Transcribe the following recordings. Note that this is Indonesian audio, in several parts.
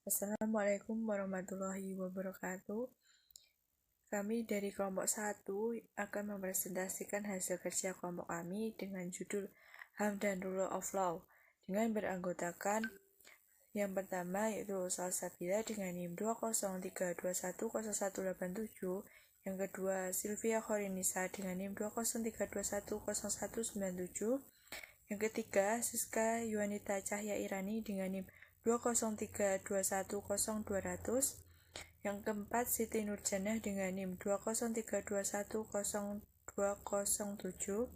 Assalamualaikum warahmatullahi wabarakatuh. Kami dari kelompok 1 akan mempresentasikan hasil kerja kelompok kami dengan judul HAM dan Rule of Law dengan beranggotakan yang pertama yaitu Salsabila dengan NIM 203210187, yang kedua Sylvia Khorinisa dengan NIM 203210197, yang ketiga Siska Yuanita Cahya Irani dengan NIM 203210200, yang keempat Siti Nurjanah dengan NIM 203210207,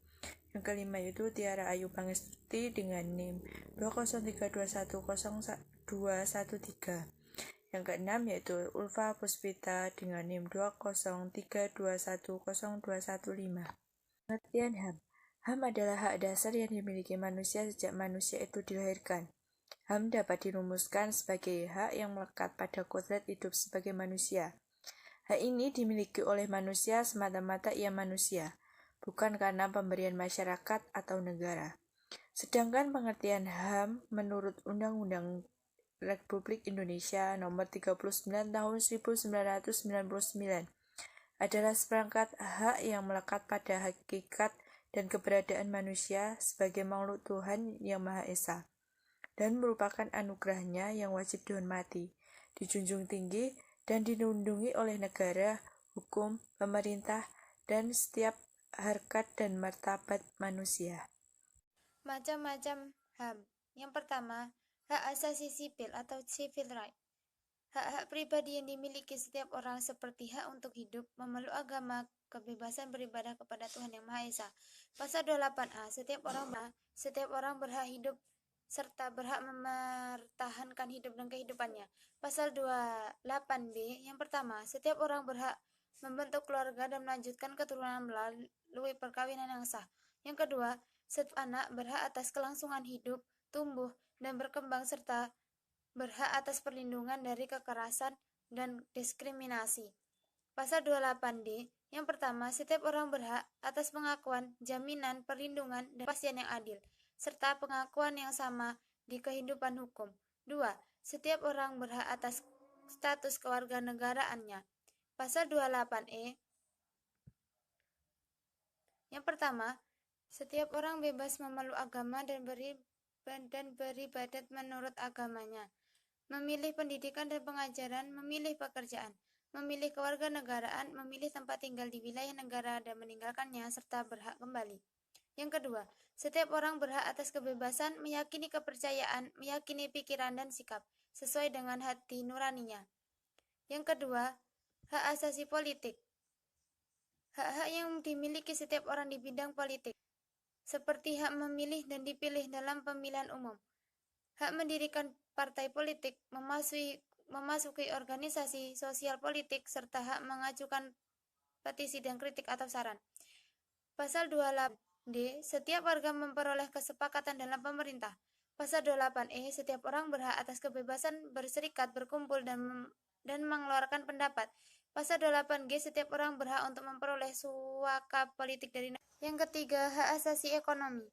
yang kelima yaitu Tiara Ayu Pangestuti dengan NIM 203210213, yang keenam yaitu Ulfa Puspita dengan NIM 203210215. Pengertian HAM. HAM adalah hak dasar yang dimiliki manusia sejak manusia itu dilahirkan. HAM dapat dirumuskan sebagai hak yang melekat pada kodrat hidup sebagai manusia. Hak ini dimiliki oleh manusia semata-mata ia manusia, bukan karena pemberian masyarakat atau negara. Sedangkan pengertian HAM menurut Undang-Undang Republik Indonesia Nomor 39 Tahun 1999 adalah seperangkat hak yang melekat pada hakikat dan keberadaan manusia sebagai makhluk Tuhan yang Maha Esa, dan merupakan anugerahnya yang wajib dihormati, dijunjung tinggi, dan dilindungi oleh negara, hukum, pemerintah, dan setiap harkat dan martabat manusia. Macam-macam HAM. Yang pertama, hak asasi sipil atau civil right. Hak-hak pribadi yang dimiliki setiap orang seperti hak untuk hidup, memeluk agama, kebebasan beribadah kepada Tuhan Yang Maha Esa. Pasal 28A, setiap orang berhak hidup serta berhak mempertahankan hidup dan kehidupannya. Pasal 28B, yang pertama, setiap orang berhak membentuk keluarga dan melanjutkan keturunan melalui perkawinan yang sah. Yang kedua, setiap anak berhak atas kelangsungan hidup, tumbuh, dan berkembang serta berhak atas perlindungan dari kekerasan dan diskriminasi. Pasal 28D, yang pertama, setiap orang berhak atas pengakuan, jaminan, perlindungan, dan kepastian yang adil, serta pengakuan yang sama di kehidupan hukum. 2. Setiap orang berhak atas status kewarganegaraannya. Pasal 28E, yang pertama, setiap orang bebas memeluk agama dan beribadat menurut agamanya, memilih pendidikan dan pengajaran, memilih pekerjaan, memilih kewarganegaraan, memilih tempat tinggal di wilayah negara dan meninggalkannya, serta berhak kembali. Yang kedua, setiap orang berhak atas kebebasan, meyakini kepercayaan, meyakini pikiran dan sikap, sesuai dengan hati nuraninya. Yang kedua, hak asasi politik. Hak-hak yang dimiliki setiap orang di bidang politik, seperti hak memilih dan dipilih dalam pemilihan umum, hak mendirikan partai politik, memasuki organisasi sosial politik, serta hak mengajukan petisi dan kritik atau saran. Pasal 28D, setiap warga memperoleh kesepakatan dalam pemerintah. Pasal 28E, setiap orang berhak atas kebebasan berserikat, berkumpul, dan mengeluarkan pendapat. Pasal 28G, setiap orang berhak untuk memperoleh suaka politik dari negara. Yang ketiga, hak asasi ekonomi.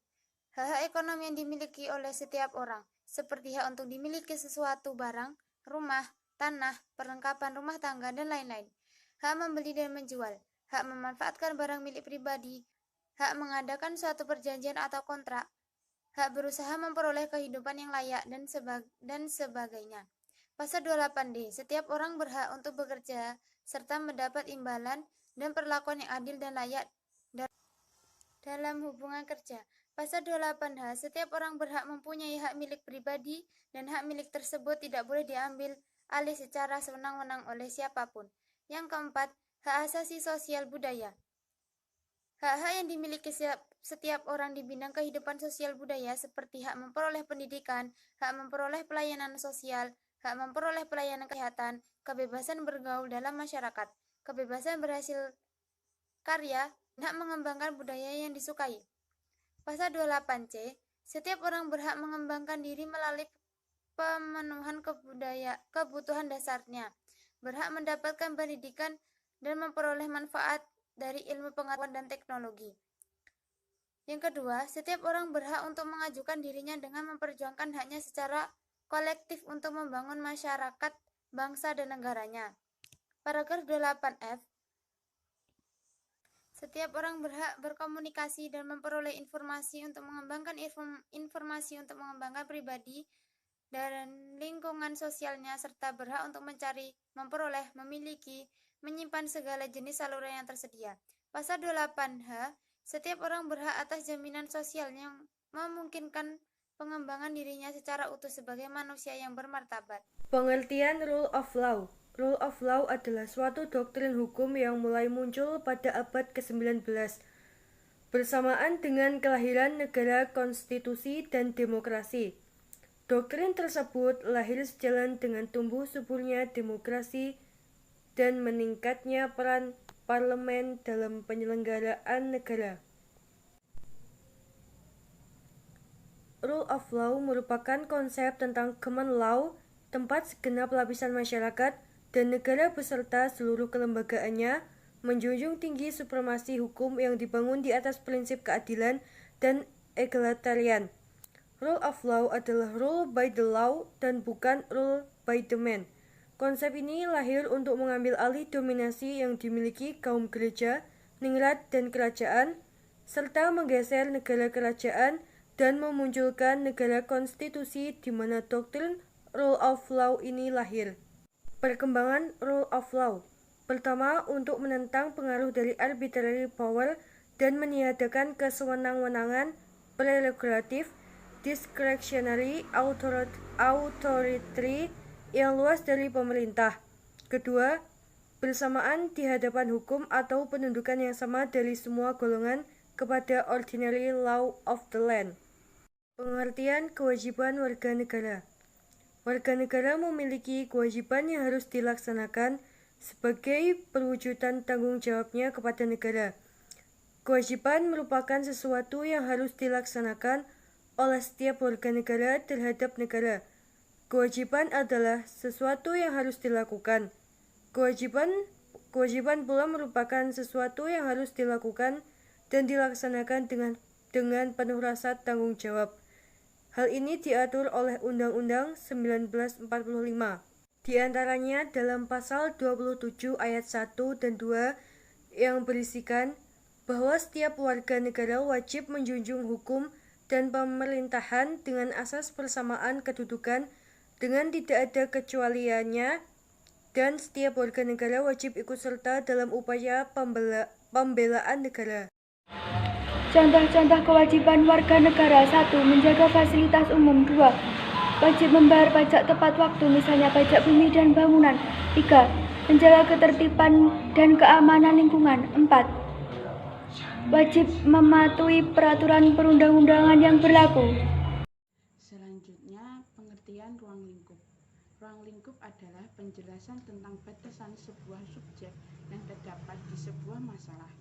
Hak-hak ekonomi yang dimiliki oleh setiap orang, seperti hak untuk dimiliki sesuatu barang, rumah, tanah, perlengkapan rumah tangga, dan lain-lain. Hak membeli dan menjual, hak memanfaatkan barang milik pribadi, hak mengadakan suatu perjanjian atau kontrak, hak berusaha memperoleh kehidupan yang layak, dan sebagainya. Pasal 28D, setiap orang berhak untuk bekerja serta mendapat imbalan dan perlakuan yang adil dan layak dalam hubungan kerja. Pasal 28H, setiap orang berhak mempunyai hak milik pribadi dan hak milik tersebut tidak boleh diambil alih secara sewenang-wenang oleh siapapun. Yang keempat, hak asasi sosial budaya. Hak-hak yang dimiliki setiap orang di bidang kehidupan sosial budaya seperti hak memperoleh pendidikan, hak memperoleh pelayanan sosial, hak memperoleh pelayanan kesehatan, kebebasan bergaul dalam masyarakat, kebebasan berhasil karya, dan hak mengembangkan budaya yang disukai. Pasal 28C, setiap orang berhak mengembangkan diri melalui pemenuhan kebutuhan dasarnya, berhak mendapatkan pendidikan dan memperoleh manfaat dari ilmu pengetahuan dan teknologi. Yang kedua, setiap orang berhak untuk mengajukan dirinya dengan memperjuangkan haknya secara kolektif untuk membangun masyarakat, bangsa, dan negaranya. Paragraf 8F. Setiap orang berhak berkomunikasi dan memperoleh informasi untuk mengembangkan pribadi dan lingkungan sosialnya, serta berhak untuk mencari, memperoleh, memiliki, menyimpan segala jenis saluran yang tersedia. Pasal 28H. Setiap orang berhak atas jaminan sosial yang memungkinkan pengembangan dirinya secara utuh sebagai manusia yang bermartabat. Pengertian rule of law. Rule of law adalah suatu doktrin hukum yang mulai muncul pada abad ke-19 bersamaan dengan kelahiran negara konstitusi dan demokrasi. Doktrin tersebut lahir sejalan dengan tumbuh suburnya demokrasi dan meningkatnya peran parlemen dalam penyelenggaraan negara. Rule of law merupakan konsep tentang common law, tempat segenap lapisan masyarakat dan negara beserta seluruh kelembagaannya menjunjung tinggi supremasi hukum yang dibangun di atas prinsip keadilan dan egalitarian. Rule of law adalah rule by the law dan bukan rule by the man. Konsep ini lahir untuk mengambil alih dominasi yang dimiliki kaum gereja, ningrat, dan kerajaan, serta menggeser negara kerajaan dan memunculkan negara konstitusi di mana doktrin rule of law ini lahir. Perkembangan rule of law. Pertama, untuk menentang pengaruh dari arbitrary power dan meniadakan kesewenang-wenangan prerogatif discretionary authority yang luas dari pemerintah. Kedua, bersamaan di hadapan hukum atau penundukan yang sama dari semua golongan kepada ordinary law of the land. Pengertian kewajiban warga negara. Warga negara memiliki kewajiban yang harus dilaksanakan sebagai perwujudan tanggung jawabnya kepada negara. Kewajiban merupakan sesuatu yang harus dilaksanakan oleh setiap warga negara terhadap negara. Kewajiban adalah sesuatu yang harus dilakukan. Kewajiban pula merupakan sesuatu yang harus dilakukan dan dilaksanakan dengan penuh rasa tanggung jawab. Hal ini diatur oleh Undang-Undang 1945. Di antaranya dalam pasal 27 ayat 1 dan 2 yang berisikan bahwa setiap warga negara wajib menjunjung hukum dan pemerintahan dengan asas persamaan kedudukan dengan tidak ada kecualiannya, dan setiap warga negara wajib ikut serta dalam upaya pembelaan negara. Contoh-contoh kewajiban warga negara: 1. Menjaga fasilitas umum. 2. Wajib membayar pajak tepat waktu, misalnya pajak bumi dan bangunan. 3. Menjaga ketertiban dan keamanan lingkungan. 4. Wajib mematuhi peraturan perundang-undangan yang berlaku. Selanjutnya, pengertian ruang lingkup. Ruang lingkup adalah penjelasan tentang batasan sebuah subjek yang terdapat di sebuah masalah.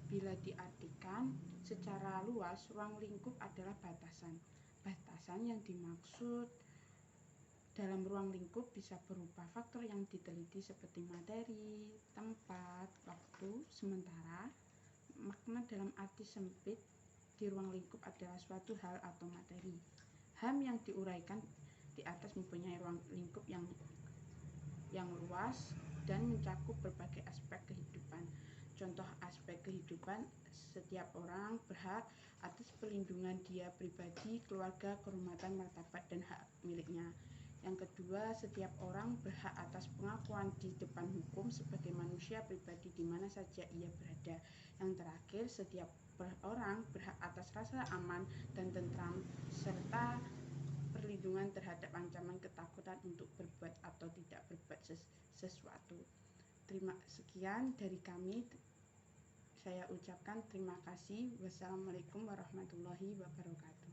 Bila diartikan secara luas, ruang lingkup adalah batasan. Batasan yang dimaksud dalam ruang lingkup bisa berupa faktor yang diteliti seperti materi, tempat, waktu. Sementara makna dalam arti sempit di ruang lingkup adalah suatu hal atau materi. HAM yang diuraikan di atas mempunyai ruang lingkup yang luas dan mencakup berbagai aspek kehidupan. Contoh aspek kehidupan: setiap orang berhak atas perlindungan dia pribadi, keluarga, kehormatan, martabat, dan hak miliknya. Yang kedua, setiap orang berhak atas pengakuan di depan hukum sebagai manusia pribadi di mana saja ia berada. Yang terakhir, setiap orang berhak atas rasa aman dan tentram serta perlindungan terhadap ancaman ketakutan untuk berbuat atau tidak berbuat sesuatu. Sekian dari kami. Saya ucapkan terima kasih. Wassalamualaikum warahmatullahi wabarakatuh.